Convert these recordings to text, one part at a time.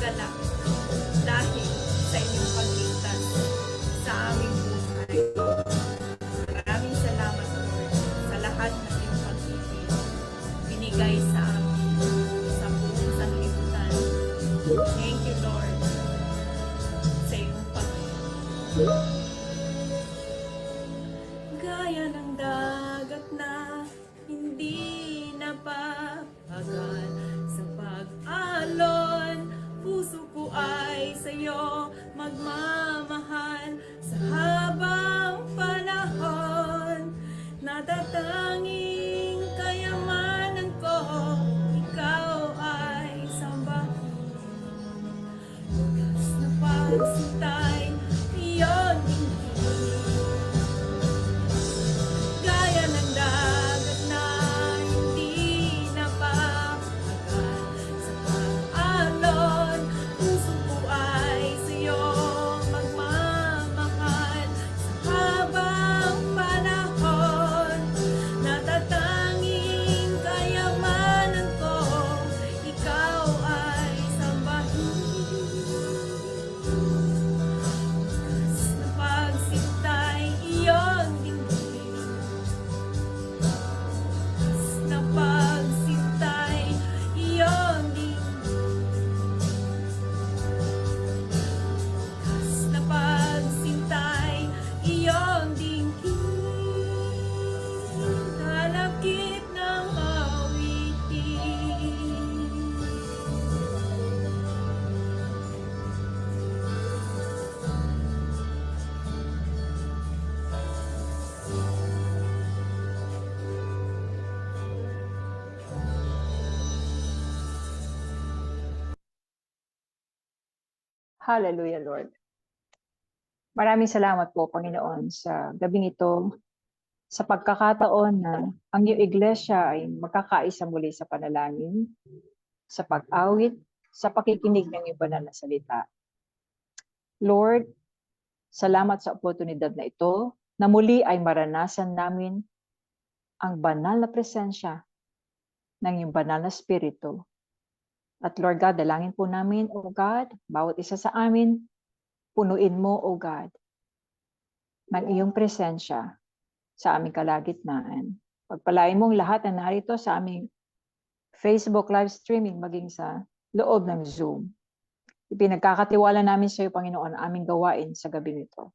magalak dahil sa inyong pagligtas sa aming buhay. Maraming salamat, Lord, sa lahat ng iyong pag-ibig binigay sa amin sa buong sanlibutan. Thank you, Lord, sa iyong pag-ibig. Gaya ng dagat na hindi napapagal sa pag-alon, puso ko ay sa'yo magmamahal sa habang panahon. Natatanging kayamanan ko, ikaw ay sambahin. Wagas na pagsintay, iyon dinggin. Gaya ng dagat na hindi napapagal sa pag-alon, puso ko ay sa'yo magmamahal sa habang panahon. Natatanging kayamanan ko, ikaw ay sambahin. Wagas na pagsintay, iyon dinggin. Na pagsintay, iyon dinggin. Wagas na pagsintay, iyon dinggin. Kalakip ng awitin. Hallelujah, Lord. Maraming salamat po, Panginoon, sa gabing ito, sa pagkakataon na ang iyong iglesia ay magkakaisa muli sa panalangin, sa pag-awit, sa pakikinig ng iyong banal na salita. Lord, salamat sa oportunidad na ito, na muli ay maranasan namin ang banal na presensya ng iyong banal na spirito. At Lord God, dalangin po namin, O God, bawat isa sa amin, punuin mo, O God, ng iyong presensya sa aming kalagitnaan. Pagpalain mong lahat na narito sa aming Facebook live streaming, maging sa loob ng Zoom. Ipinagkakatiwala namin sa iyo, Panginoon, ang aming gawain sa gabi nito.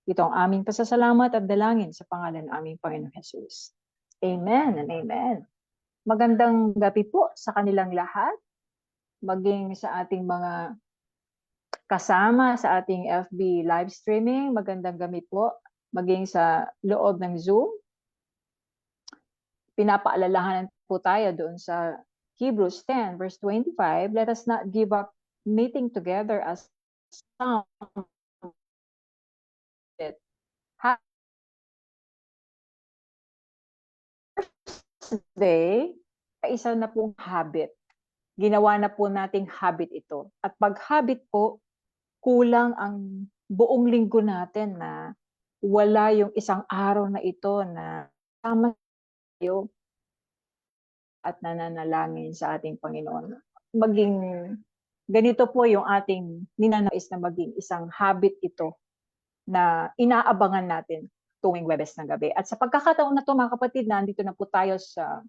Ito ang aming pasasalamat at dalangin sa pangalan ng aming Panginoon Jesus. Amen and amen. Magandang gabi po sa kanilang lahat, maging sa ating mga kasama sa ating FB live streaming. Magandang gabi po, maging sa loob ng Zoom. Pinapaalalahanan po tayo doon sa Hebrews 10 verse 25, let us not give up meeting together as some did. Today, isa na pong habit. Ginawa na po nating habit ito. At pag habit po, kulang ang buong linggo natin na wala yung isang araw na ito na tama tayo at nananalangin sa ating Panginoon. Maging ganito po yung ating ninanais na maging isang habit ito na inaabangan natin tuwing Webes ng gabi. At sa pagkakataon na to, mga kapatid, nandito na po tayo sa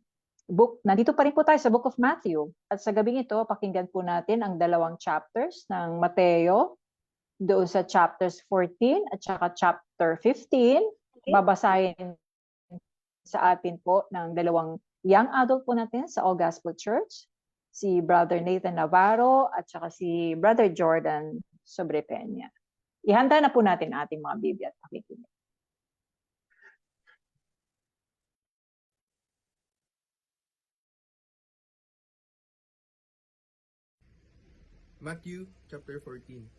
nandito pa rin po tayo sa Book of Matthew. At sa gabing ito, pakinggan po natin ang dalawang chapters ng Mateo, doon sa chapters 14 at saka chapter 15. Babasahin sa atin po ng dalawang young adult po natin sa All Gospel Church, si Brother Nathan Navarro at saka si Brother Jordan Sobrepeña. Ihanda na po natin ating mga Biblia at pakikinig. Matthew chapter 14.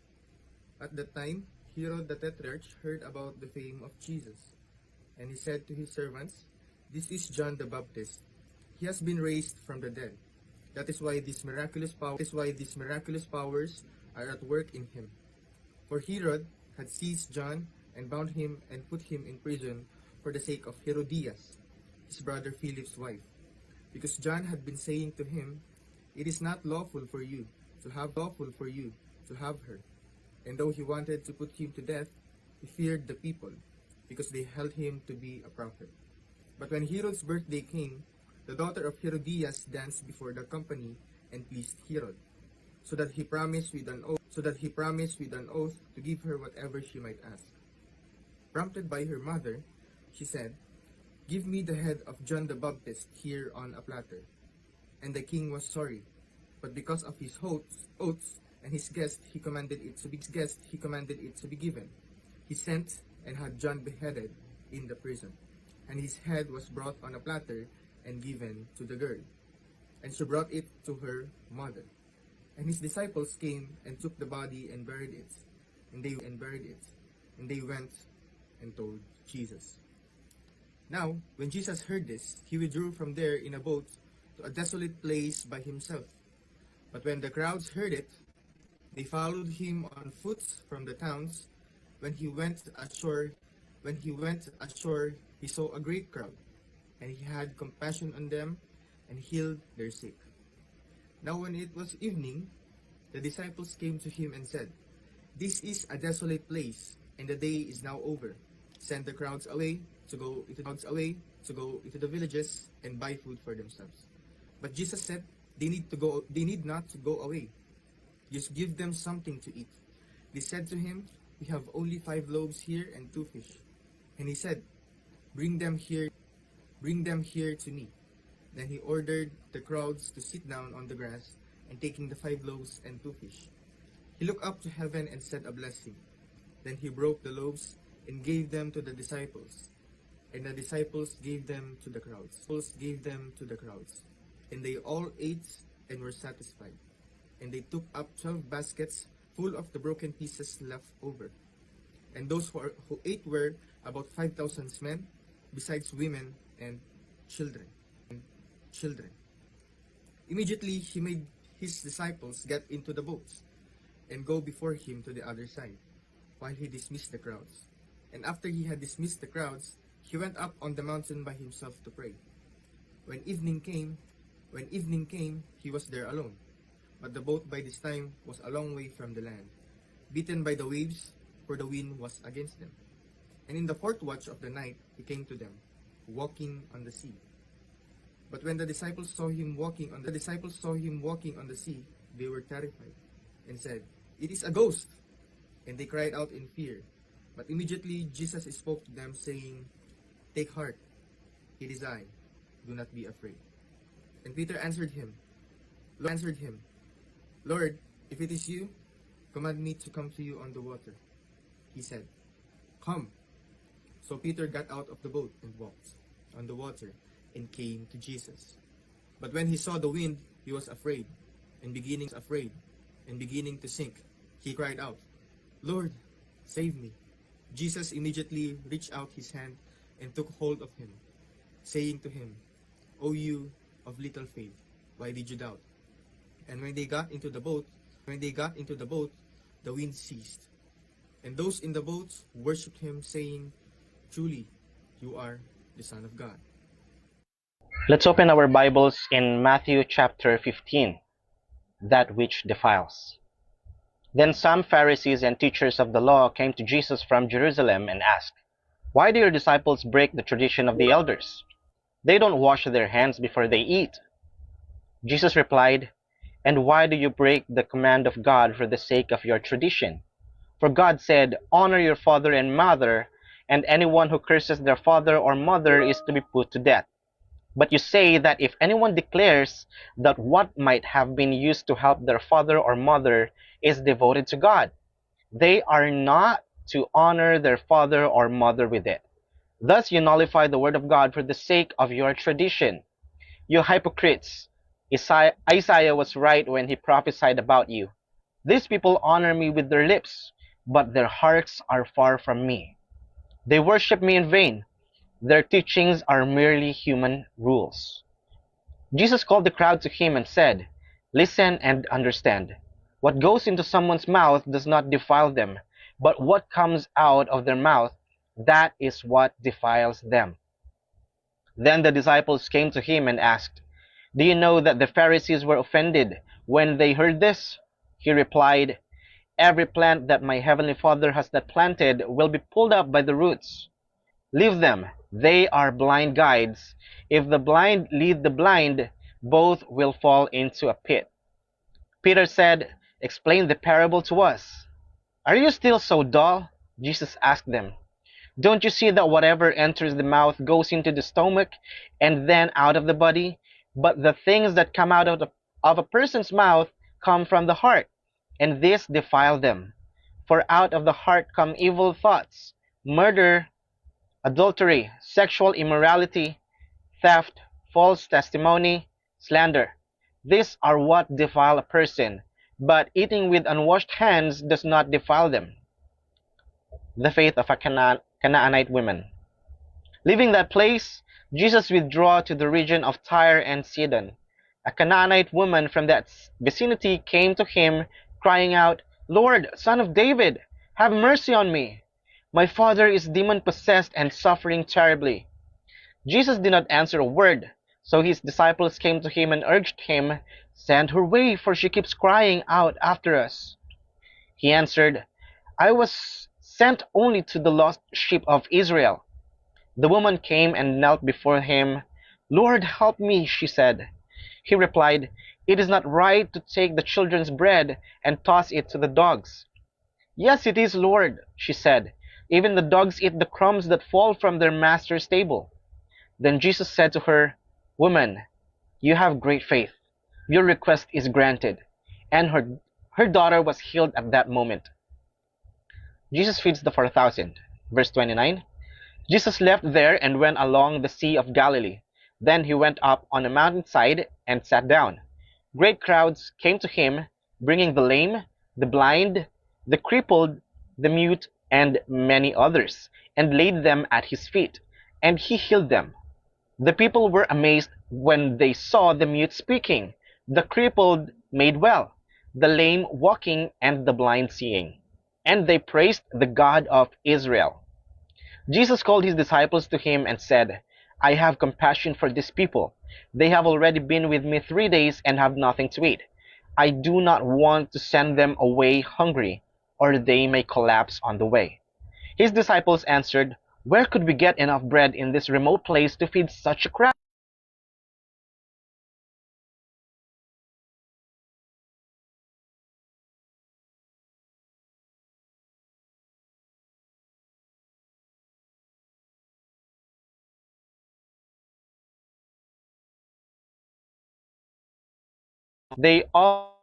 At that time, Herod the Tetrarch heard about the fame of Jesus, and he said to his servants, "This is John the Baptist. He has been raised from the dead. That is why these miraculous powers are at work in him." For Herod had seized John and bound him and put him in prison for the sake of Herodias, his brother Philip's wife, because John had been saying to him, "It is not lawful for you to have lawful for you to have her. And though he wanted to put him to death, he feared the people, because they held him to be a prophet. But when Herod's birthday came, the daughter of Herodias danced before the company and pleased Herod, so that he promised with an oath to give her whatever she might ask. Prompted by her mother, she said, "Give me the head of John the Baptist here on a platter." And the king was sorry, but because of his oaths and his guest, he commanded it to be given. He sent and had John beheaded in the prison, and his head was brought on a platter and given to the girl. And she brought it to her mother. And his disciples came and took the body and buried it. And they went and told Jesus. Now, when Jesus heard this, he withdrew from there in a boat to a desolate place by himself. But when the crowds heard it, they followed him on foot from the towns. When he went ashore, he saw a great crowd, and he had compassion on them and healed their sick. Now when it was evening, the disciples came to him and said, "This is a desolate place, and the day is now over. Send the crowds away to go into the villages and buy food for themselves." But Jesus said, They need not to go away. Just give them something to eat." They said to him, "We have only 5 loaves here and 2 fish." And he said, Bring them here to me." Then he ordered the crowds to sit down on the grass, and taking the 5 loaves and 2 fish, he looked up to heaven and said a blessing. Then he broke the loaves and gave them to the disciples, and the disciples gave them to the crowds. And they all ate and were satisfied. And they took up 12 baskets full of the broken pieces left over. And those who ate were about 5,000 men, besides women and children. Immediately he made his disciples get into the boats and go before him to the other side, while he dismissed the crowds. And after he had dismissed the crowds, he went up on the mountain by himself to pray. When evening came, he was there alone. But the boat by this time was a long way from the land, beaten by the waves, for the wind was against them. And in the 4th watch of the night he came to them, walking on the sea. But when the disciples saw him walking on the sea, they were terrified, and said, "It is a ghost!" And they cried out in fear. But immediately Jesus spoke to them, saying, "Take heart, it is I. Do not be afraid." And Peter answered him, "Lord, if it is you, command me to come to you on the water." He said, "Come." So Peter got out of the boat and walked on the water and came to Jesus. But when he saw the wind, he was afraid, and beginning to sink, he cried out, "Lord, save me." Jesus immediately reached out his hand and took hold of him, saying to him, "O you of little faith, why did you doubt?" And when they got into the boat, the wind ceased. And those in the boats worshipped him, saying, "Truly, you are the Son of God." Let's open our Bibles in Matthew chapter 15, that which defiles. Then some Pharisees and teachers of the law came to Jesus from Jerusalem and asked, "Why do your disciples break the tradition of the elders? They don't wash their hands before they eat." Jesus replied, "And why do you break the command of God for the sake of your tradition? For God said, 'Honor your father and mother,' and anyone who curses their father or mother is to be put to death. But you say that if anyone declares that what might have been used to help their father or mother is devoted to God, they are not to honor their father or mother with it. Thus you nullify the word of God for the sake of your tradition. You hypocrites! Isaiah was right when he prophesied about you. These people honor me with their lips, but their hearts are far from me. They worship me in vain. Their teachings are merely human rules." Jesus called the crowd to him and said, "Listen and understand. What goes into someone's mouth does not defile them, but what comes out of their mouth, that is what defiles them." Then the disciples came to him and asked, "Do you know that the Pharisees were offended when they heard this?" He replied, "Every plant that my heavenly Father has not planted will be pulled up by the roots. Leave them, they are blind guides. If the blind lead the blind, both will fall into a pit." Peter said, "Explain the parable to us." "Are you still so dull?" Jesus asked them. "Don't you see that whatever enters the mouth goes into the stomach and then out of the body? But the things that come out of a person's mouth come from the heart, and these defile them. For out of the heart come evil thoughts, murder, adultery, sexual immorality, theft, false testimony, slander. These are what defile a person, but eating with unwashed hands does not defile them." The faith of a Canaanite woman. Leaving that place, Jesus withdrew to the region of Tyre and Sidon. A Canaanite woman from that vicinity came to him, crying out, "Lord, Son of David, have mercy on me. My father is demon-possessed and suffering terribly." Jesus did not answer a word, so his disciples came to him and urged him, "Send her away, for she keeps crying out after us." He answered, "I was sent only to the lost sheep of Israel." The woman came and knelt before him. "Lord, help me," she said. He replied, "It is not right to take the children's bread and toss it to the dogs." "Yes, it is, Lord," she said. "Even the dogs eat the crumbs that fall from their master's table." Then Jesus said to her, "Woman, you have great faith. Your request is granted." And her daughter was healed at that moment. Jesus feeds the 4,000. Verse 29. Jesus left there and went along the Sea of Galilee. Then he went up on a mountainside and sat down. Great crowds came to him, bringing the lame, the blind, the crippled, the mute, and many others, and laid them at his feet, and he healed them. The people were amazed when they saw the mute speaking, the crippled made well, the lame walking, and the blind seeing. And they praised the God of Israel. Jesus called his disciples to him and said, "I have compassion for these people. They have already been with me 3 days and have nothing to eat. I do not want to send them away hungry, or they may collapse on the way." His disciples answered, "Where could we get enough bread in this remote place to feed such a crowd?" They all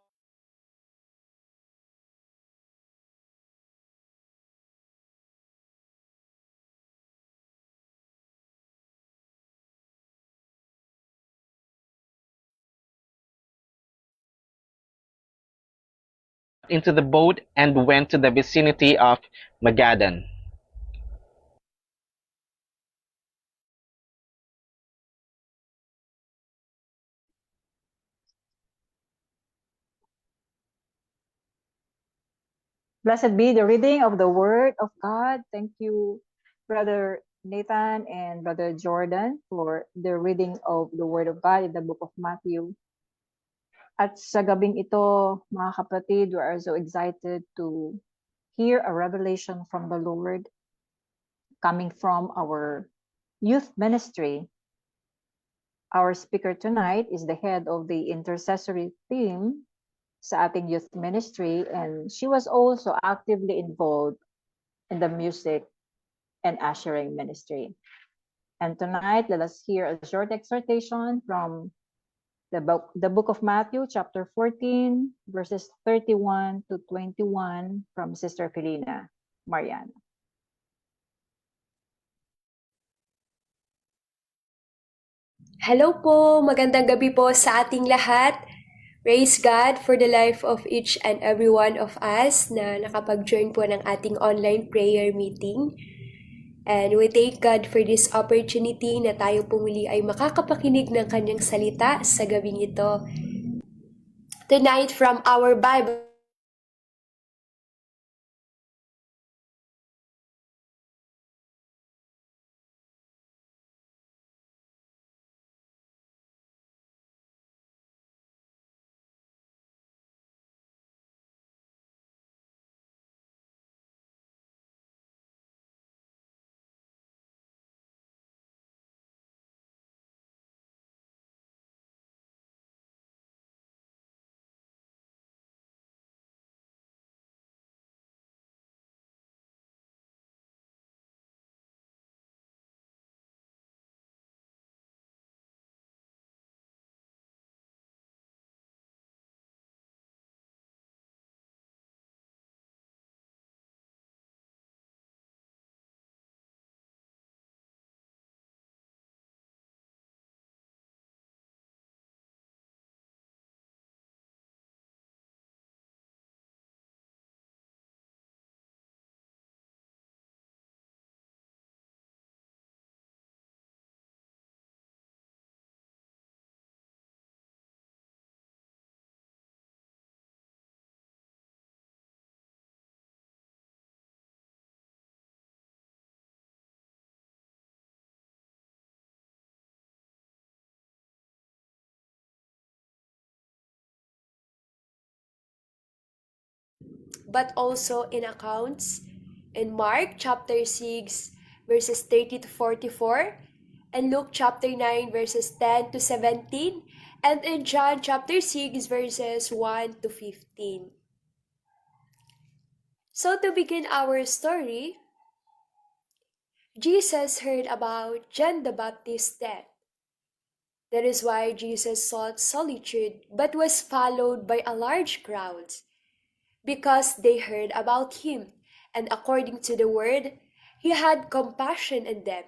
into the boat and went to the vicinity of Magadan. Blessed be the reading of the Word of God. Thank you, Brother Nathan and Brother Jordan, for the reading of the Word of God in the book of Matthew. At sa gabing ito, mga kapatid, we are so excited to hear a revelation from the Lord coming from our youth ministry. Our speaker tonight is the head of the intercessory team sa ating youth ministry, and she was also actively involved in the music and ushering ministry. And tonight, let us hear a short exhortation from the book of Matthew, chapter 14, verses 31 to 21 from Sister Felina Mariana. Hello po, magandang gabi po sa ating lahat. Praise God for the life of each and every one of us na nakapag-join po ng ating online prayer meeting. And we thank God for this opportunity na tayo po muli ay makakapakinig ng kanyang salita sa gabing ito. Tonight from our Bible but also in accounts in Mark chapter 6 verses 30 to 44, and Luke chapter 9 verses 10 to 17, and in John chapter 6 verses 1 to 15. So to begin our story, Jesus heard about John the Baptist's death. That is why Jesus sought solitude but was followed by a large crowd, because they heard about him, and according to the word, he had compassion on them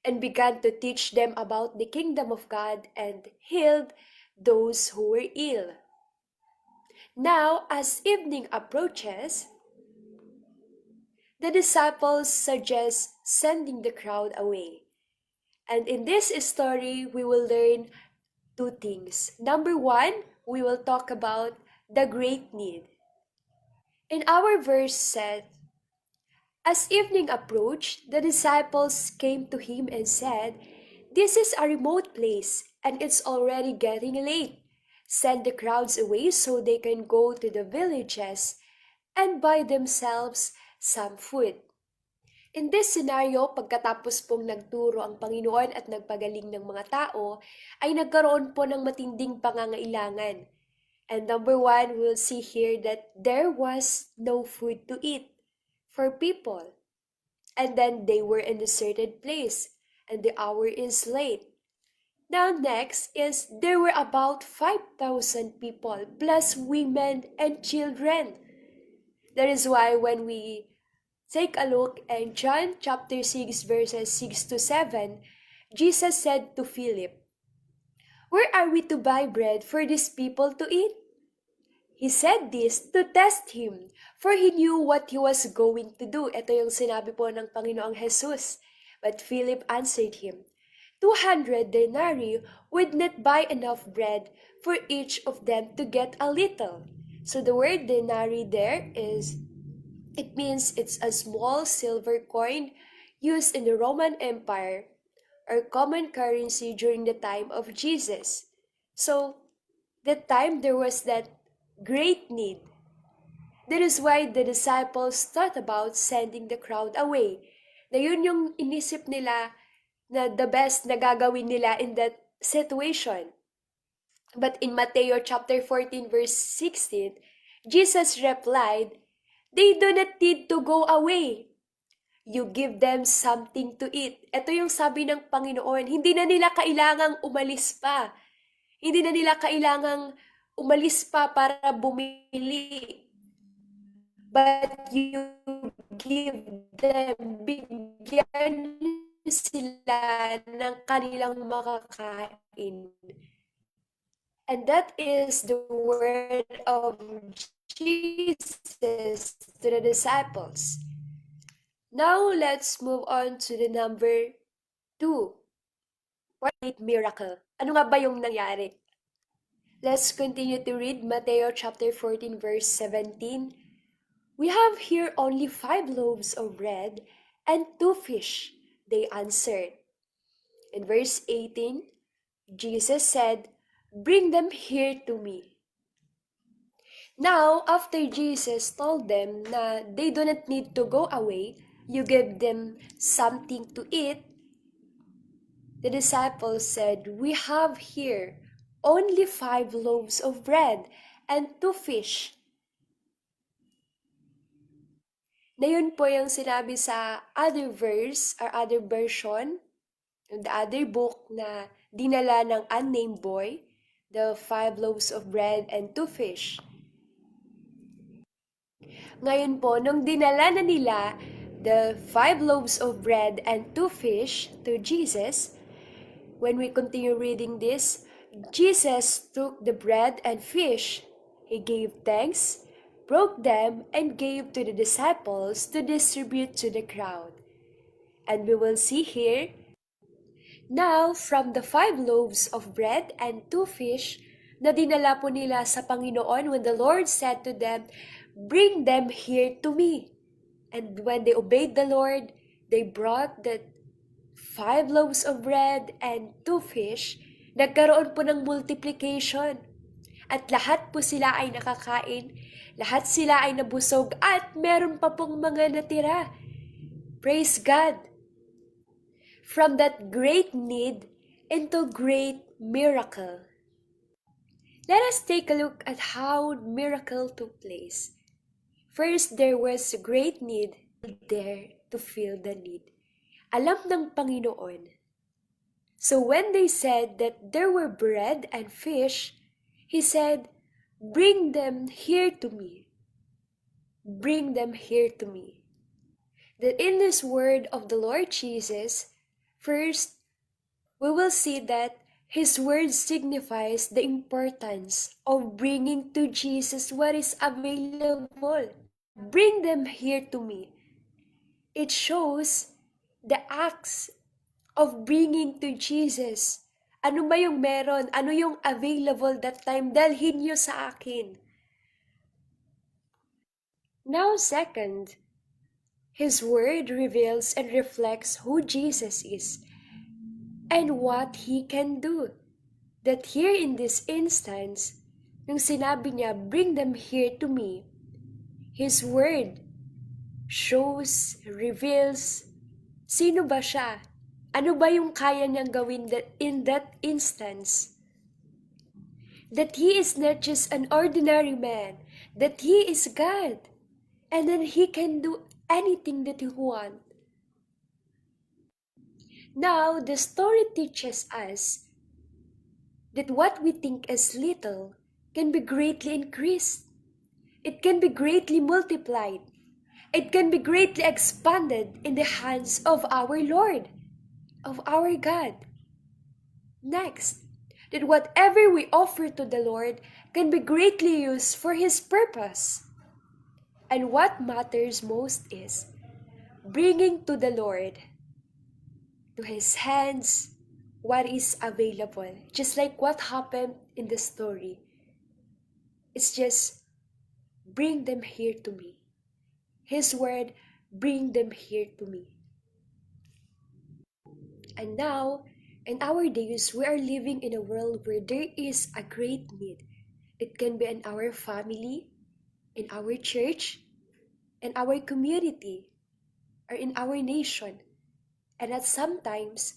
and began to teach them about the kingdom of God and healed those who were ill. Now, as evening approaches, the disciples suggest sending the crowd away. And in this story, we will learn two things. Number one, we will talk about the great need. In our verse said, as evening approached, the disciples came to him and said, "This is a remote place, and it's already getting late. Send the crowds away so they can go to the villages and buy themselves some food." In this scenario, pagkatapos pong nagturo ang Panginoon at nagpagaling ng mga tao, ay nagkaroon po ng matinding pangangailangan. And number one, we'll see here that there was no food to eat for people. And then they were in a deserted place, and the hour is late. Now next is there were about 5,000 people, plus women and children. That is why when we take a look in John chapter 6 verses 6 to 7, Jesus said to Philip, "Where are we to buy bread for these people to eat?" He said this to test him, for he knew what he was going to do. Ito yung sinabi po ng Panginoong Jesus. But Philip answered him, 200 denarii would not buy enough bread for each of them to get a little. So the word denarii there it means it's a small silver coin used in the Roman Empire or common currency during the time of Jesus. So that time there was that great need. That is why the disciples thought about sending the crowd away. Na yun yung inisip nila na the best na gagawin nila in that situation. But in Matthew chapter 14 verse 16, Jesus replied, "They do not need to go away. You give them something to eat." Ito yung sabi ng Panginoon, hindi na nila kailangang umalis pa. Hindi na nila kailangang umalis pa para bumili. But you give them, bigyan sila ng kanilang makakain. And that is the word of Jesus to the disciples. Now let's move on to the number 2. What a miracle. Ano nga ba yung nangyari? Let's continue to read Matthew chapter 14 verse 17. "We have here only 5 loaves of bread and 2 fish," they answered. In verse 18, Jesus said, "Bring them here to me." Now, after Jesus told them na they do not need to go away, you give them something to eat, the disciples said, "We have here only 5 loaves of bread and 2 fish." Na yun po yung sinabi sa other verse or other version, the other book na dinala ng unnamed boy, the 5 loaves of bread and 2 fish. Ngayon po, nung dinala na nila the 5 loaves of bread and 2 fish to Jesus, when we continue reading this, Jesus took the bread and fish. He gave thanks, broke them, and gave to the disciples to distribute to the crowd. And we will see here, now from the 5 loaves of bread and 2 fish na dinala po nila sa Panginoon, when the Lord said to them, "Bring them here to me." And when they obeyed the Lord, they brought the 5 loaves of bread and 2 fish. Nagkaroon po ng multiplication. At lahat po sila ay nakakain, lahat sila ay nabusog, at meron pa pong mga natira. Praise God! From that great need into great miracle. Let us take a look at how miracle took place. First, there was a great need there to fill the need. Alam ng Panginoon. So when they said that there were bread and fish, He said, "Bring them here to me. Bring them here to me." That in this word of the Lord Jesus, first, we will see that His word signifies the importance of bringing to Jesus what is available. Bring them here to me. It shows the acts of bringing to Jesus. Ano ba yung meron? Ano yung available that time? Dalhin niyo sa akin. Now, second, His word reveals and reflects who Jesus is and what He can do. That here in this instance, nung sinabi niya, "Bring them here to me," His word shows, reveals, sino ba siya? Ano ba yung kaya niyang gawin in that instance? That He is not just an ordinary man, that He is God, and then He can do anything that He wants. Now, the story teaches us that what we think as little can be greatly increased. It can be greatly multiplied. It can be greatly expanded in the hands of our Lord, of our God. Next, that whatever we offer to the Lord can be greatly used for His purpose. And what matters most is bringing to the Lord, to His hands, what is available. Just like what happened in the story. It's just, bring them here to me. His word, bring them here to me. And now, in our days, we are living in a world where there is a great need. It can be in our family, in our church, in our community, or in our nation. And at sometimes,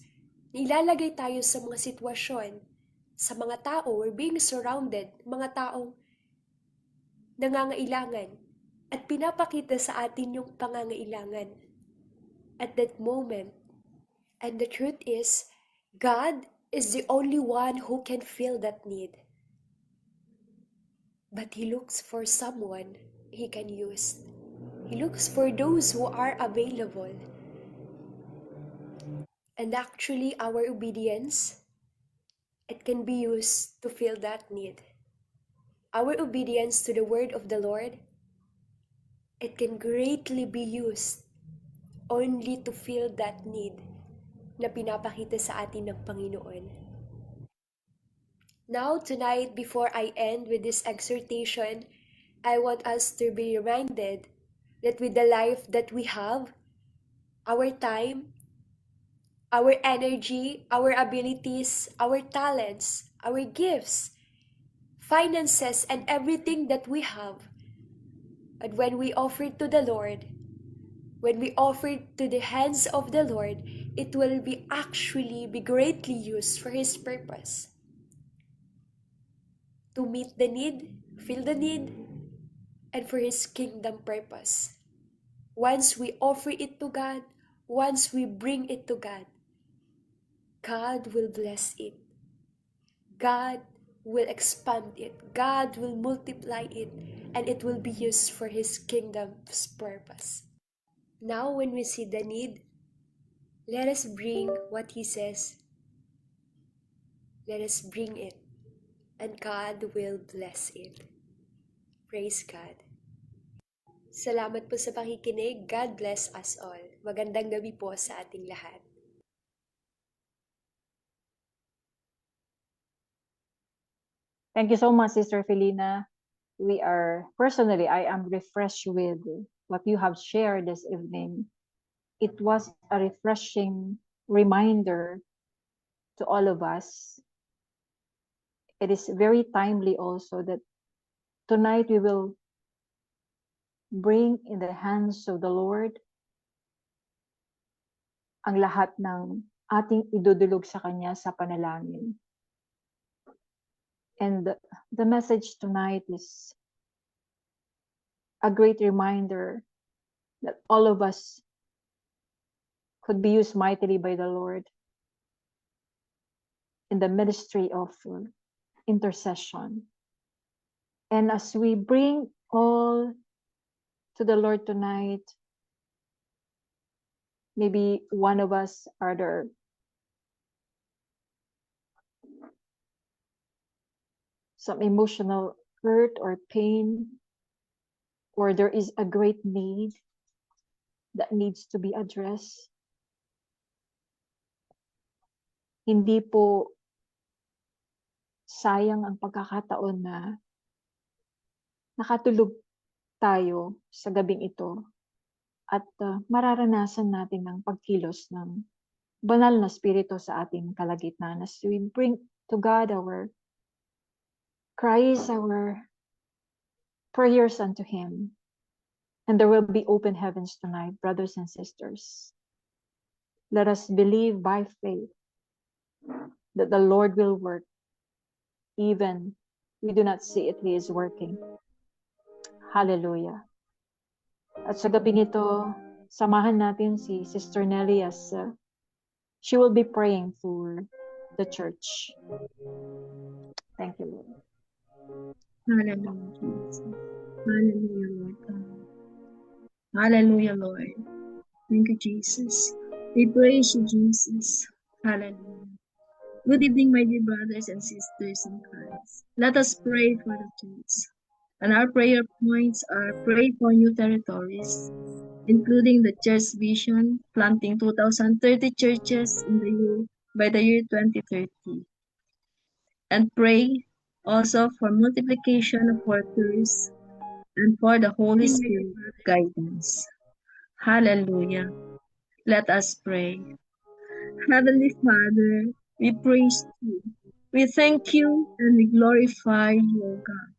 nilalagay tayo sa mga sitwasyon, sa mga tao, we're being surrounded, mga taong nangangailangan, at pinapakita sa atin yung pangangailangan at that moment. And the truth is, God is the only one who can fill that need. But He looks for someone He can use. He looks for those who are available. And actually, our obedience, it can be used to fill that need. Our obedience to the word of the Lord, it can greatly be used only to fill that need na pinapakita sa atin ng Panginoon. Now, tonight, before I end with this exhortation, I want us to be reminded that with the life that we have, our time, our energy, our abilities, our talents, our gifts, finances, and everything that we have, and when we offer it to the Lord, when we offer it to the hands of the Lord, it will be greatly used for His purpose. To meet the need, fill the need, and for His kingdom purpose. Once we offer it to God, once we bring it to God, God will bless it. God will expand it. God will multiply it, and it will be used for His kingdom's purpose. Now, when we see the need, let us bring what He says. Let us bring it, and God will bless it. Praise God. Salamat po sa pakikinig. God bless us all. Magandang gabi po sa ating lahat. Thank you so much, Sister Felina. I am refreshed with what you have shared this evening. It was a refreshing reminder to all of us it is very timely also that tonight we will bring in the hands of the Lord ang lahat ng ating idudulog sa Kanya sa panalangin. And the message tonight is a great reminder that all of us could be used mightily by the Lord in the ministry of intercession. And as we bring all to the Lord tonight, maybe one of us are there some emotional hurt or pain, or there is a great need that needs to be addressed. Hindi po sayang ang pagkakataon na nakatulog tayo sa gabing ito at mararanasan natin ang pagkilos ng banal na spirito sa ating kalagitnaan as we bring to God our cries, our prayers unto Him. And there will be open heavens tonight, brothers and sisters. Let us believe by faith that the Lord will work, even we do not see it, He is working. Hallelujah. At sa gabi nito, samahan natin si Sister Nelly as she will be praying for the church. Thank you, Lord. Hallelujah, Jesus. Hallelujah, Lord God. Hallelujah, Lord. Thank you, Jesus. We praise you, Jesus. Hallelujah. Good evening, my dear brothers and sisters in Christ. Let us pray for the church. And our prayer points are pray for new territories, including the church vision, planting 2,030 churches in the year by the year 2030. And pray also for multiplication of workers and for the Holy Spirit guidance. Hallelujah. Let us pray. Heavenly Father, we praise you. We thank you and we glorify you, O God.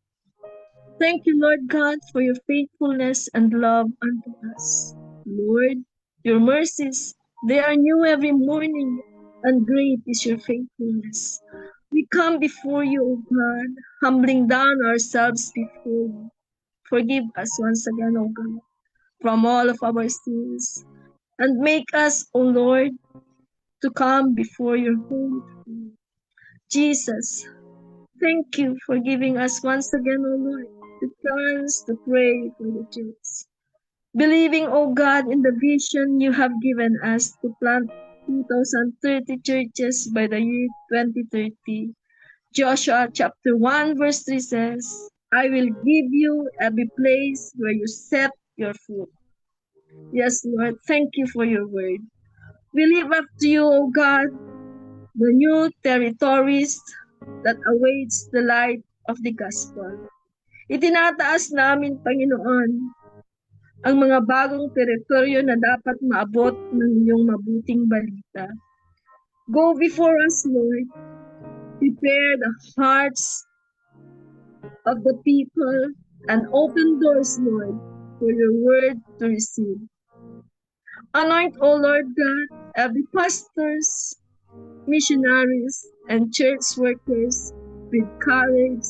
Thank you, Lord God, for your faithfulness and love unto us. Lord, your mercies, they are new every morning, and great is your faithfulness. We come before you, O God, humbling down ourselves before you. Forgive us once again, O God, from all of our sins, and make us, O Lord, to come before your holy throne. Jesus, thank you for giving us once again, O Lord, the chance to pray for the church. Believing, O God, in the vision you have given us to plant 2,030 churches by the year 2030. Joshua chapter 1 verse 3 says, I will give you every place where you set your foot. Yes, Lord, thank you for your word. We live up to you, O God, the new territories that awaits the light of the gospel. Itinataas namin, Panginoon, ang mga bagong teritoryo na dapat maabot ng iyong mabuting balita. Go before us, Lord. Prepare the hearts of the people and open doors, Lord, for your word to receive. Anoint, O Lord God, every pastors, missionaries, and church workers with courage,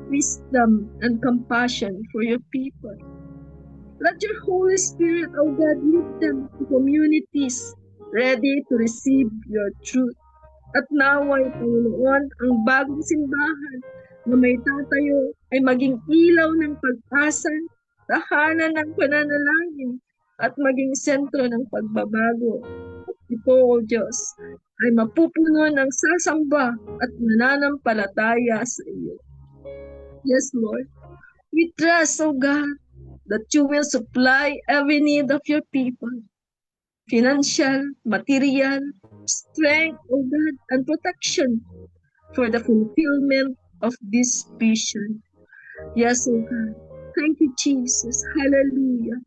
wisdom, and compassion for your people. Let your Holy Spirit, O God, lead them to communities ready to receive your truth. At naway, Panginoon, ang bagong simbahan na may tatayo ay maging ilaw ng pag-asa, tahanan ng pananalangin, at maging sentro ng pagbabago. At ito, O Diyos, ay mapupuno ng sasamba at nananampalataya sa iyo. Yes, Lord. We trust, O God, that you will supply every need of your people. Financial, material, strength, O God, and protection for the fulfillment of this vision. Yes, O God. Thank you, Jesus. Hallelujah.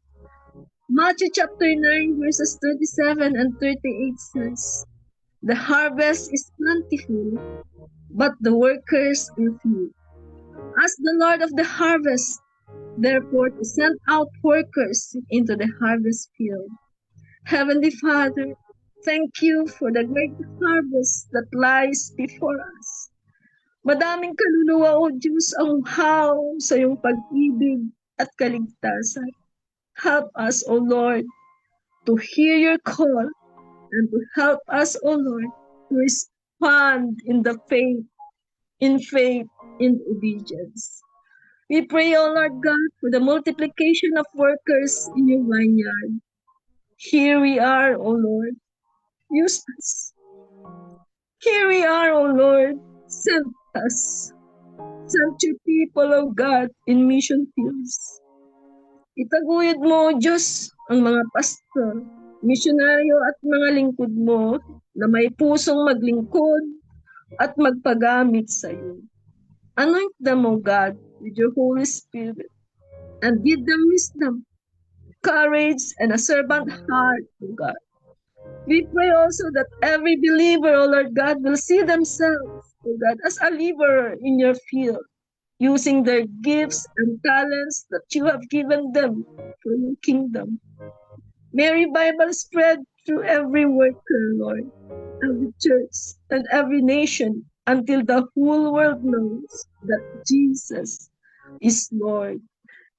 Matthew chapter 9 verses 37 and 38 says, The harvest is plentiful, but the workers are few. Ask the Lord of the harvest, therefore, to send out workers into the harvest field. Heavenly Father, thank you for the great harvest that lies before us. Madaming kaluluwa, O Diyos, ang uhaw sa iyong pag-ibig at kaligtasan. Help us, O Lord, to hear your call and to help us, O Lord, to respond in faith, in obedience. We pray, O Lord God, for the multiplication of workers in your vineyard. Here we are, O Lord. Use us. Here we are, O Lord. Send us. Send your people, O God, in mission fields. Itaguyod mo, O Diyos, ang mga pastor, misyonaryo at mga lingkod mo na may pusong maglingkod at magpagamit sa iyo. Anoint them, O God, with your Holy Spirit and give them wisdom, courage, and a servant heart, O God. We pray also that every believer, O Lord God, will see themselves, O God, as a laborer in your field, using their gifts and talents that you have given them for your kingdom. May revival spread through every worker, Lord, every church, and every nation until the whole world knows that Jesus is Lord.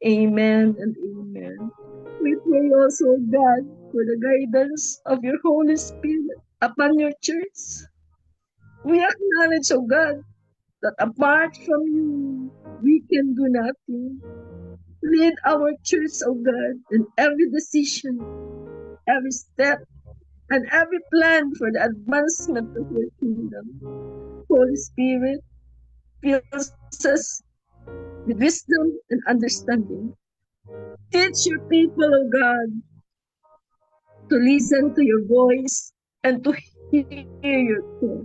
Amen and amen. We pray also, God, for the guidance of your Holy Spirit upon your church. We acknowledge, oh God, that apart from you, we can do nothing. Lead our church, oh God, in every decision, every step, and every plan for the advancement of your kingdom. Holy Spirit, fill us with wisdom and understanding. Teach your people, oh God, to listen to your voice and to hear your call.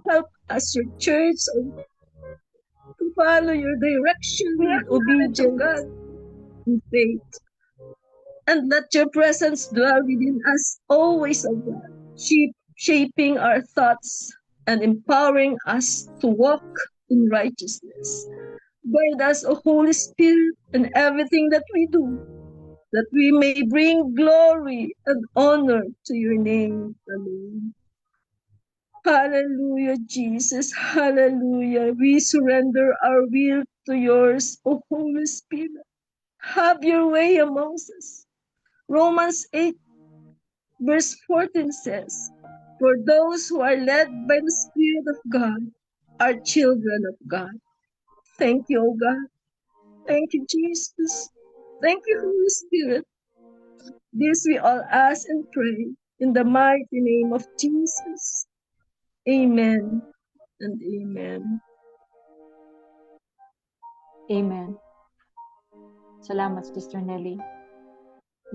Help us, your church, to follow your direction with obedience, God, in faith. And let your presence dwell within us always, O God, shaping our thoughts and empowering us to walk in righteousness. Guide us, O Holy Spirit, in everything that we do, that we may bring glory and honor to your name. Amen. Hallelujah, Jesus. Hallelujah. We surrender our will to yours, O Holy Spirit. Have your way amongst us. Romans 8, verse 14 says, for those who are led by the Spirit of God are children of God. Thank you, O God. Thank you, Jesus. Thank you, Holy Spirit. This we all ask and pray in the mighty name of Jesus. Amen and amen. Amen. Salamat, Sister Nelly.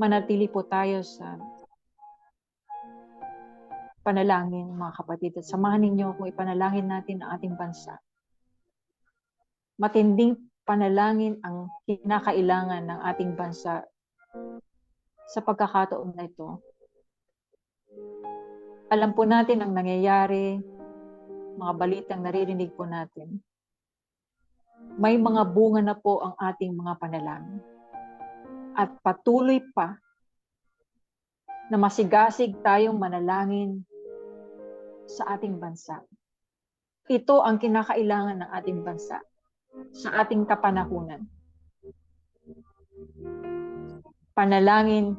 Manatili po tayo sa panalangin, mga kapatid. At samahan ninyo kung ipanalangin natin ang ating bansa. Matinding panalangin ang kinakailangan ng ating bansa sa pagkakataon na ito. Alam po natin ang nangyayari, mga balitang naririnig po natin. May mga bunga na po ang ating mga panalangin. At patuloy pa na masigasig tayong manalangin sa ating bansa. Ito ang kinakailangan ng ating bansa sa ating kapanahunan. Panalangin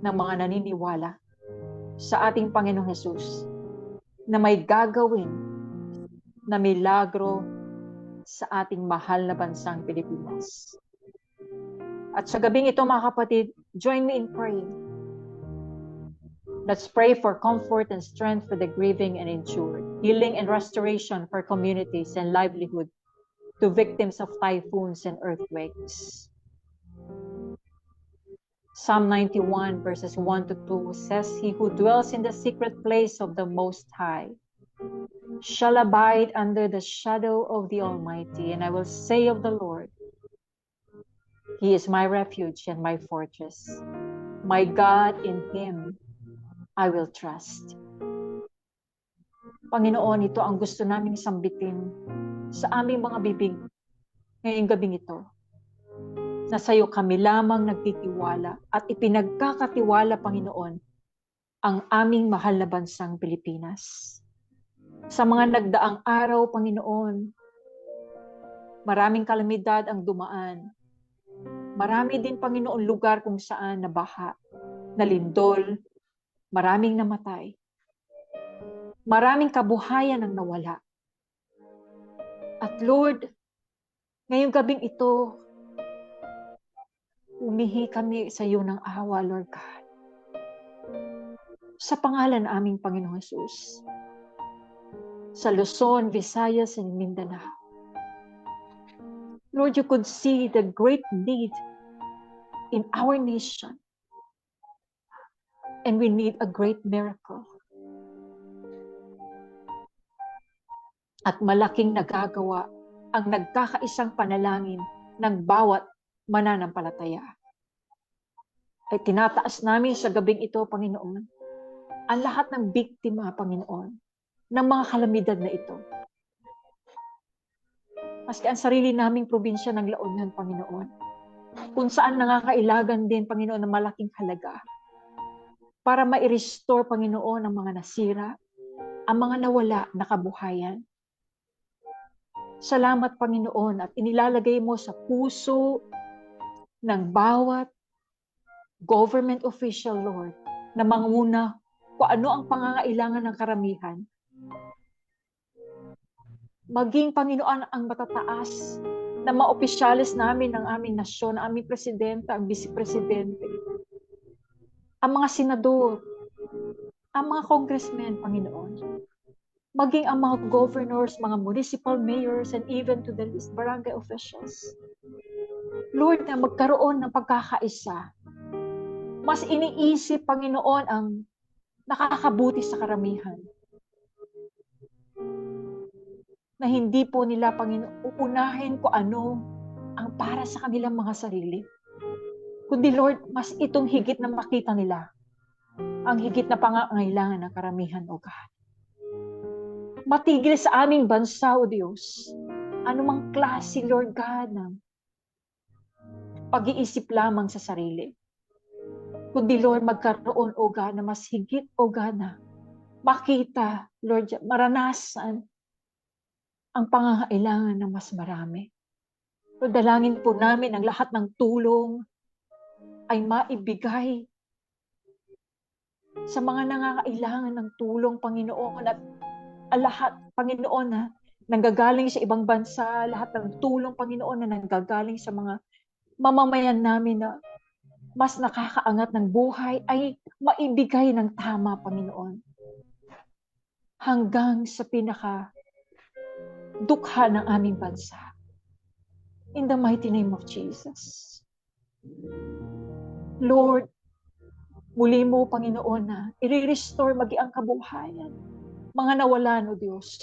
ng mga naniniwala sa ating Panginoong Hesus na may gagawin na milagro sa ating mahal na bansang Pilipinas. At sa gabing ito, mga kapatid, join me in praying. Let's pray for comfort and strength for the grieving and injured, healing and restoration for communities and livelihood to victims of typhoons and earthquakes. Psalm 91 verses 1 to 2 says, he who dwells in the secret place of the Most High shall abide under the shadow of the Almighty, and I will say of the Lord, He is my refuge and my fortress. My God, in Him I will trust. Panginoon, ito ang gusto naming sambitin sa aming mga bibig ngayong gabing ito. Na sa iyo kami lamang nagtitiwala at ipinagkakatiwala, Panginoon, ang aming mahal na bansang Pilipinas. Sa mga nagdaang araw, Panginoon, maraming kalamidad ang dumaan. Marami din, Panginoon, lugar kung saan nabaha, nalindol, maraming namatay. Maraming kabuhayan ang nawala. At Lord, ngayong gabing ito, umihi kami sa iyo ng awa, Lord God. Sa pangalan ng aming Panginoong Jesus. Sa Luzon, Visayas, and Mindanao. Lord, you could see the great need in our nation. And we need a great miracle. At malaking nagagawa ang nagkakaisang panalangin ng bawat mananampalataya. Ay tinataas namin sa gabing ito, Panginoon, ang lahat ng biktima, Panginoon, ng mga kalamidad na ito. Maski ang sarili naming probinsya ng La Union, Panginoon, kung saan nangangailangan din, Panginoon, ng malaking halaga para ma-restore, Panginoon, ang mga nasira, ang mga nawala na kabuhayan. Salamat, Panginoon, at inilalagay mo sa puso ng bawat government official, Lord, na manguna kung ano ang pangangailangan ng karamihan. Maging, Panginoon, ang matataas na mga opisyalis namin ng aming nasyon, ang aming presidente, ang vice-presidente, ang mga senador, ang mga congressmen, Panginoon, maging ang mga governors, mga municipal mayors, and even to the least barangay officials. Lord, na magkaroon ng pagkakaisa. Mas iniisip, Panginoon, ang nakakabuti sa karamihan. Na hindi po nila, Panginoon, uunahin kung ano ang para sa kanilang mga sarili. Kundi, Lord, mas itong higit na makita nila ang higit na pangangailangan ng karamihan, O God. Matigil sa aming bansa, O Diyos, anumang klase, Lord God, ng pag-iisip lamang sa sarili. Kundi, Lord, magkaroon, O God, na mas higit, O God, na makita, Lord, maranasan ang pangangailangan ng mas marami. Lord, dalangin po namin ang lahat ng tulong ay maibigay sa mga nangangailangan ng tulong, Panginoon, at lahat, Panginoon, na nanggagaling sa ibang bansa, lahat ng tulong, Panginoon, na nanggagaling sa mga mamamayan namin na mas nakakaangat ng buhay ay maibigay ng tama, Panginoon. Hanggang sa dukha ng aming bansa. In the mighty name of Jesus. Lord, muli mo, Panginoon, na i-restore maging ang kabuhayan. Mga nawalan, O Diyos.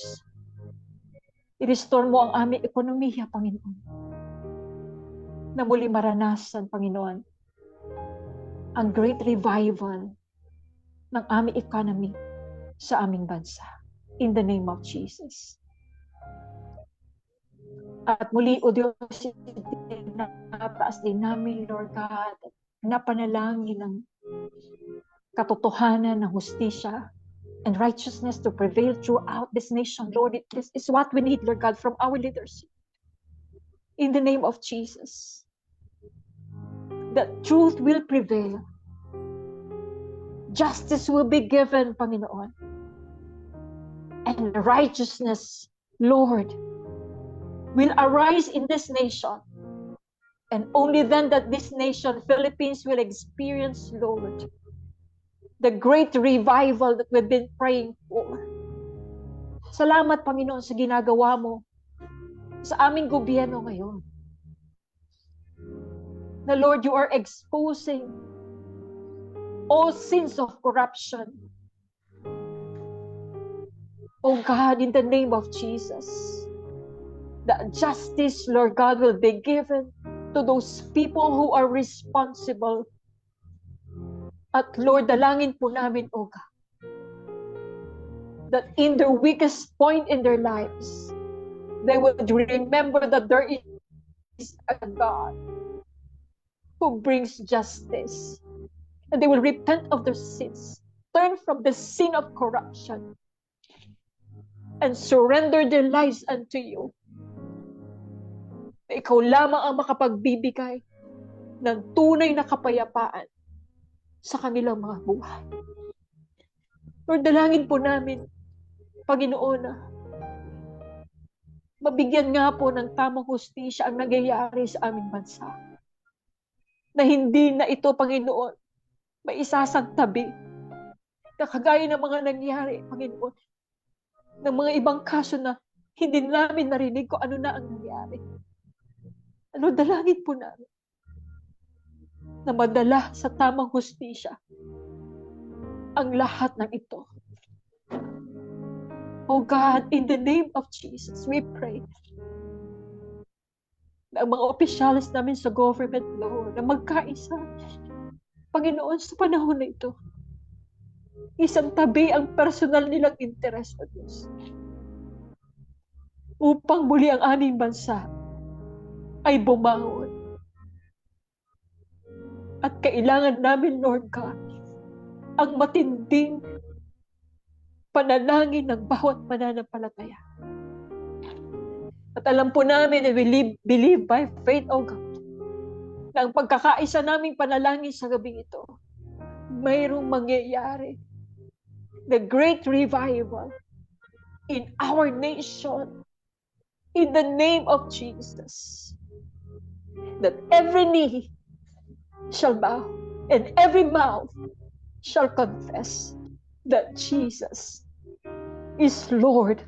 I-restore mo ang aming ekonomiya, Panginoon. Na muli maranasan, Panginoon, ang great revival ng aming economy sa aming bansa. In the name of Jesus. At muli, O Diyos, nataas din namin, Lord God, na panalangin ng katotohanan, ng hustisya, and righteousness to prevail throughout this nation. Lord, this is what we need, Lord God, from our leadership. In the name of Jesus. That truth will prevail. Justice will be given, Panginoon. And righteousness, Lord, will arise in this nation. And only then that this nation, Philippines, will experience, Lord, the great revival that we've been praying for. Salamat, Panginoon, sa ginagawa mo sa aming gobyerno ngayon. Na, Lord, you are exposing all sins of corruption. Oh God, in the name of Jesus, that justice, Lord God, will be given to those people who are responsible At Lord, dalangin po namin, O God, that in their weakest point in their lives, they would remember that there is a God who brings justice. And they will repent of their sins, turn from the sin of corruption, and surrender their lives unto you. Ikaw lamang ang makapagbibigay ng tunay na kapayapaan sa kanilang mga buhay. Lord, dalangin po namin, Panginoon, na mabigyan nga po ng tamang hustisya ang nangyayari sa aming bansa. Na hindi na ito, Panginoon, maisasagtabi na kagaya ng mga nangyari, Panginoon, ng mga ibang kaso na hindi namin narinig kung ano na ang nangyari. Ano, dalangin po namin na madala sa tamang hustisya ang lahat ng ito. Oh God, in the name of Jesus, we pray na ang mga opisyalis namin sa government, Lord, na magkaisa, Panginoon, sa panahon na ito. Isang tabi ang personal nilang interes sa Diyos. Upang muli ang aming bansa ay bumangon. At kailangan namin, Lord God, ang matinding panalangin ng bawat mananampalataya. At alam po namin na we believe by faith, O God, na ang pagkakaisa naming panalangin sa gabing ito, mayroong mangyayari. The great revival in our nation, in the name of Jesus. That every knee shall bow and every mouth shall confess that Jesus is Lord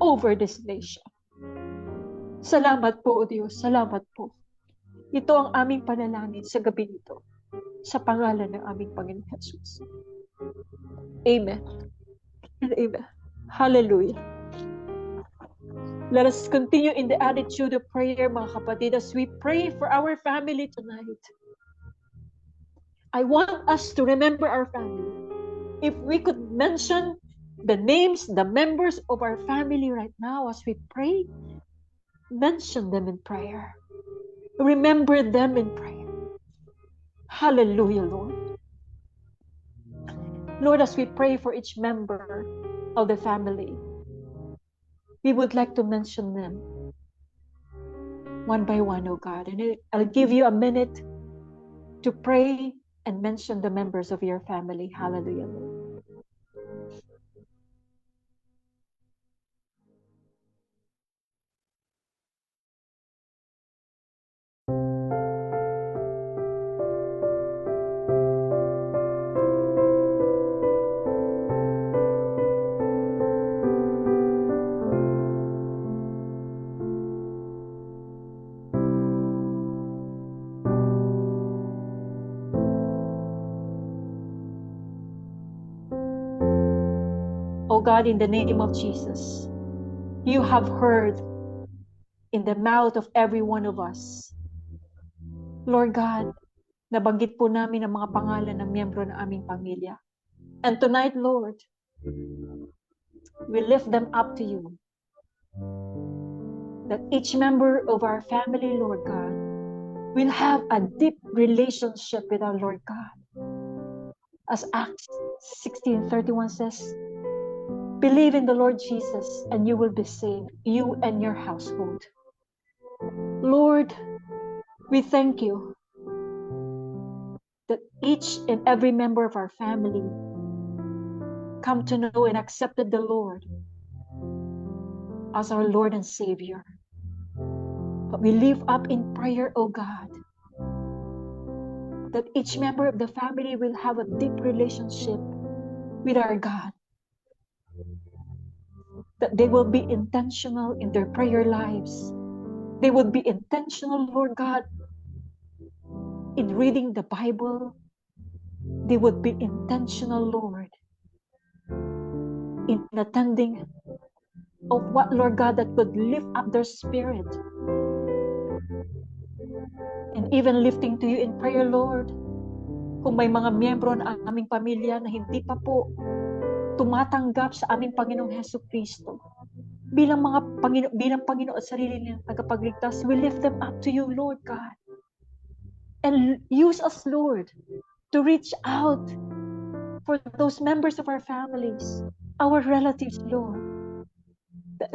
over this nation. Salamat po, O Diyos. Salamat po. Ito ang aming panalangin sa gabi nito. Sa pangalan ng aming Panginoon Jesus. Amen. And amen. Hallelujah. Let us continue in the attitude of prayer, mga kapatid, as we pray for our family tonight. I want us to remember our family. If we could mention the names, the members of our family right now as we pray, mention them in prayer. Remember them in prayer. Hallelujah, Lord. Lord, as we pray for each member of the family, we would like to mention them one by one, oh God. And I'll give you a minute to pray and mention the members of your family. Hallelujah, Lord. Oh God, in the name of Jesus, you have heard in the mouth of every one of us. Lord God, nabanggit po namin ang mga pangalan ng miyembro ng aming pamilya. And tonight, Lord, we lift them up to you. That each member of our family, Lord God, will have a deep relationship with our Lord God. As Acts 16:31 says, believe in the Lord Jesus and you will be saved, you and your household. Lord, we thank you that each and every member of our family come to know and accepted the Lord as our Lord and Savior. But we lift up in prayer, oh God, that each member of the family will have a deep relationship with our God. That they will be intentional in their prayer lives. They would be intentional, Lord God, in reading the Bible. They would be intentional, Lord, in attending of what, Lord God, that would lift up their spirit. And even lifting to you in prayer, Lord, Kung may mga miyembro ng aming pamilya na hindi pa po tumatanggap sa aming Panginoong Hesus Kristo, bilang Panginoon at sarili nilang tagapagligtas, we lift them up to you, Lord God. And use us, Lord, to reach out for those members of our families, our relatives, Lord.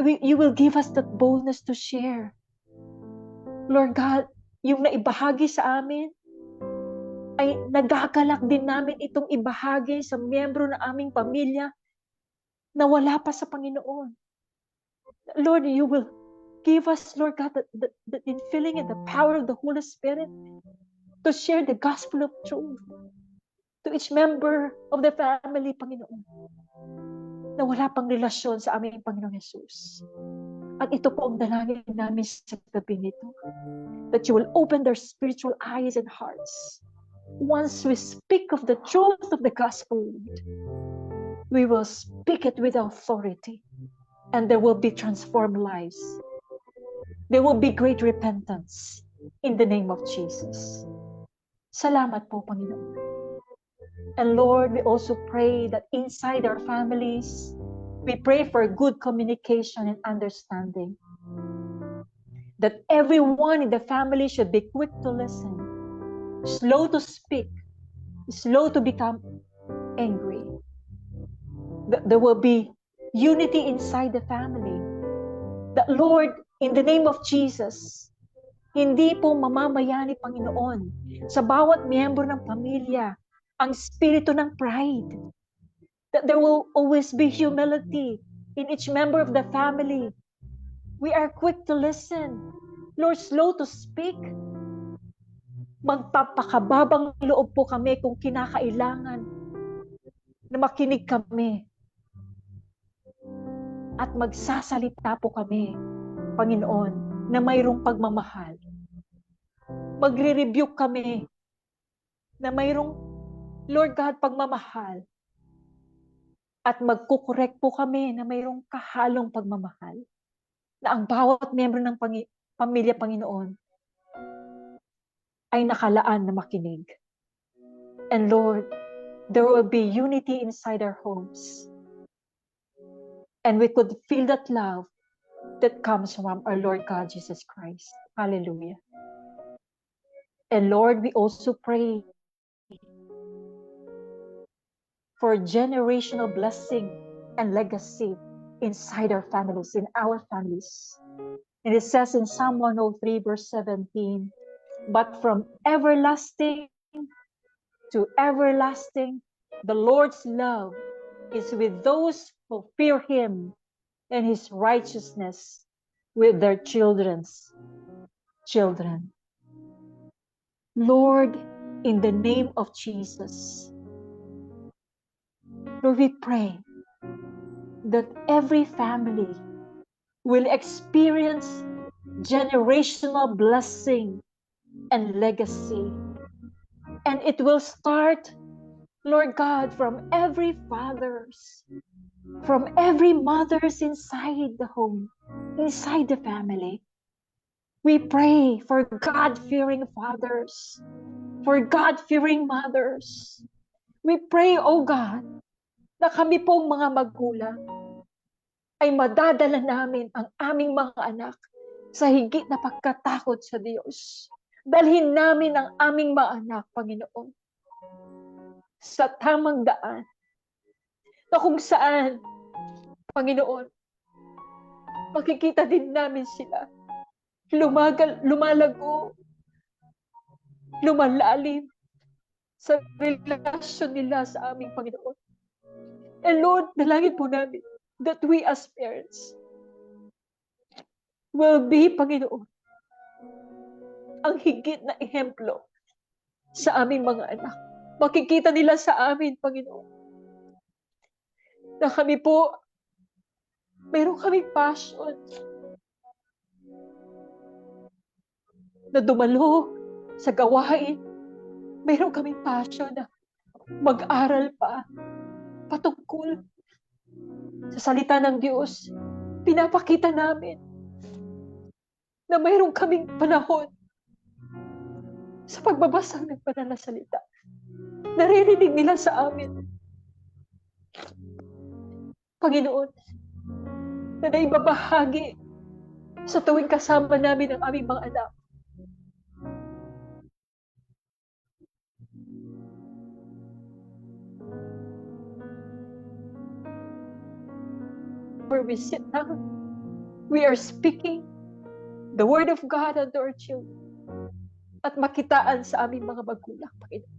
You will give us that boldness to share. Lord God, yung naibahagi sa amin, ay nagagalak din namin itong ibahagi sa miyembro ng aming pamilya na wala pa sa Panginoon. Lord, you will give us, Lord God, the infilling and the power of the Holy Spirit to share the gospel of truth to each member of the family, Panginoon, na wala pang relasyon sa aming Panginoong Jesus. At ito po ang dalangin namin sa gabi nito, that you will open their spiritual eyes and hearts. Once we speak of the truth of the gospel, we will speak it with authority, and there will be transformed lives. There will be great repentance in the name of Jesus. Salamat po, Panginoon. And Lord, we also pray that inside our families, we pray for good communication and understanding. That everyone in the family should be quick to listen, slow to speak, slow to become angry. That there will be unity inside the family. That Lord, in the name of Jesus, hindi po mamamayani, Panginoon, sa bawat miyembro ng pamilya, ang spirito ng pride. That there will always be humility in each member of the family. We are quick to listen. Lord, slow to speak. Magpapakababang loob po kami kung kinakailangan na makinig kami. At magsasalita po kami, Panginoon, na mayroong pagmamahal. Magre-rebuke kami na mayroong, Lord God, pagmamahal. At magkukorek po kami na mayroong kahalong pagmamahal. Na ang bawat miyembro ng pamilya, Panginoon, ay nakalaan na makinig. And Lord, there will be unity inside our homes. And we could feel that love that comes from our Lord God Jesus Christ. Hallelujah. And Lord, we also pray for generational blessing and legacy inside our families, in our families. And it says in Psalm 103, verse 17, but from everlasting to everlasting, the Lord's love is with those who fear Him, and His righteousness with their children's children. Lord, in the name of Jesus, Lord, we pray that every family will experience generational blessing and legacy. And it will start, Lord God, from every fathers, from every mothers inside the home, inside the family. We pray for God-fearing fathers, for God-fearing mothers. We pray, O God, na kami pong mga magulang ay madadala namin ang aming mga anak sa higit na pagkatakot sa Diyos. Dalhin namin ang aming mga anak, Panginoon, sa tamang daan na kung saan, Panginoon, makikita din namin sila lumalago, lumalalim sa relasyon nila sa aming Panginoon. And Lord, dalangin po namin that we as parents will be, Panginoon, ang higit na ehemplo sa aming mga anak. Makikita nila sa amin, Panginoon, na kami po, mayroon kaming passion na dumalo sa gawain. Mayroon kaming passion na mag-aral pa patungkol sa salita ng Diyos. Pinapakita namin na mayroon kaming panahon sa pagbabasa ng banal na salita. Naririnig nila sa amin, Panginoon, na naibabahagi sa tuwing kasama namin ang aming mga anak. Where we sit down, we are speaking the Word of God unto our children at makitaan sa aming mga magulang, Panginoon,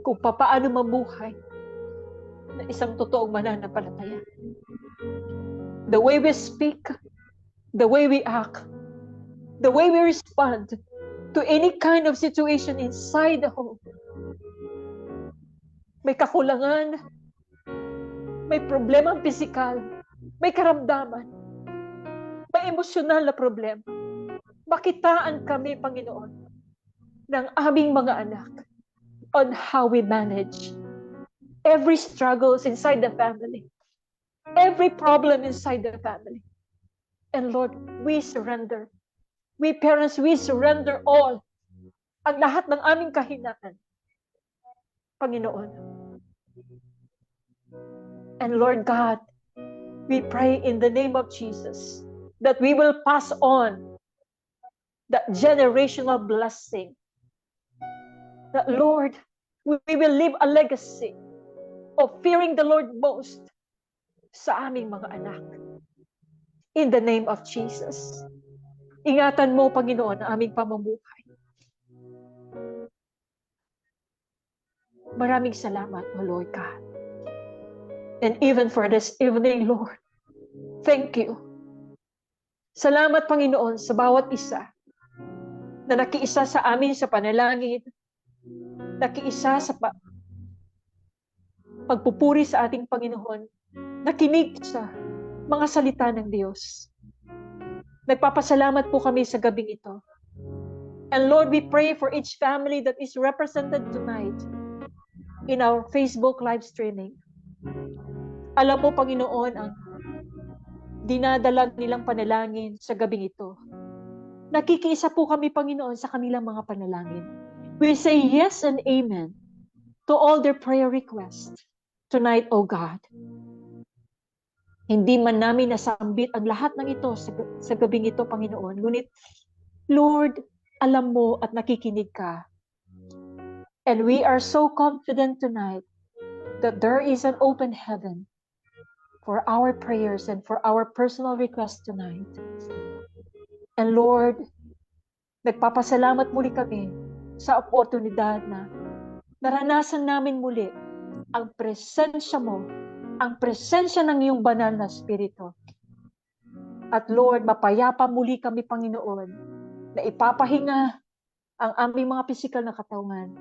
kung papaano mamuhay na isang totoong mananampalataya. The way we speak, the way we act, the way we respond to any kind of situation inside the home. May kakulangan, may problemang pisikal, may karamdaman, may emosyonal na problema. Makitaan kami, Panginoon, ng aming mga anak on how we manage every struggles inside the family, every problem inside the family. And Lord, we surrender. We parents, we surrender all. Ang lahat ng aming kahinaan, Panginoon. And Lord God, we pray in the name of Jesus that we will pass on that generational blessing. That Lord, we will leave a legacy of fearing the Lord most sa aming mga anak. In the name of Jesus. Ingatan mo, Panginoon, ang aming pamumuhay. Maraming salamat, O Lord God. And even for this evening, Lord, thank you. Salamat, Panginoon, sa bawat isa na nakiisa sa amin sa panalangin, nakiisa sa pagpupuri sa ating Panginoon, nakinig sa mga salita ng Diyos. Nagpapasalamat po kami sa gabing ito. And Lord, we pray for each family that is represented tonight in our Facebook live streaming. Alam mo, Panginoon, ang dinadalag nilang panalangin sa gabing ito. Nakikiisa po kami, Panginoon, sa kanilang mga panalangin. We say yes and amen to all their prayer requests tonight, O God. Hindi man namin nasambit ang lahat ng ito sa gabing ito, Panginoon. Ngunit, Lord, alam mo at nakikinig ka. And we are so confident tonight that there is an open heaven for our prayers and for our personal requests tonight. And Lord, nagpapasalamat muli kami sa oportunidad na naranasan namin muli ang presensya mo, ang presensya ng iyong banal na Espiritu. At Lord, mapayapa muli kami, Panginoon, na ipapahinga ang aming mga pisikal na katawan.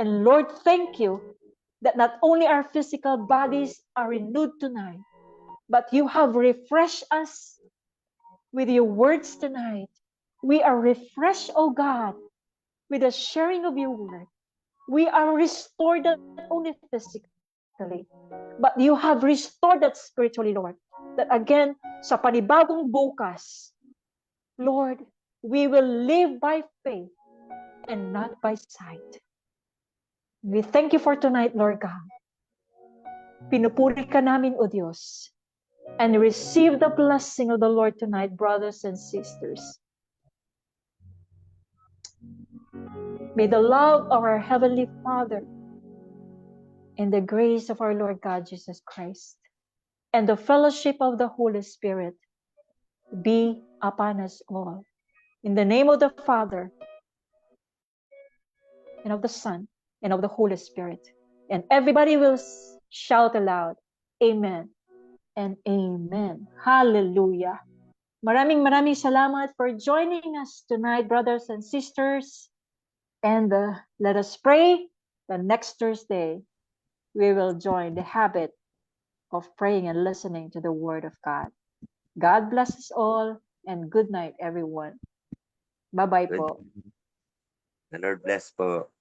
And Lord, thank you that not only our physical bodies are renewed tonight, but you have refreshed us with your words tonight. We are refreshed, O God, with the sharing of your word. We are restored not only physically, but you have restored that spiritually, Lord. That again, sa panibagong bukas, Lord, we will live by faith and not by sight. We thank you for tonight, Lord God. Pinupuri ka namin, O Diyos. And receive the blessing of the Lord tonight, brothers and sisters. May the love of our Heavenly Father and the grace of our Lord God Jesus Christ and the fellowship of the Holy Spirit be upon us all. In the name of the Father and of the Son and of the Holy Spirit. And everybody will shout aloud, Amen. And amen. Hallelujah. Maraming salamat for joining us tonight, brothers and sisters. And let us pray. The next Thursday, we will join the habit of praying and listening to the Word of God. God bless us all and good night, everyone. Bye-bye po. The Lord bless po.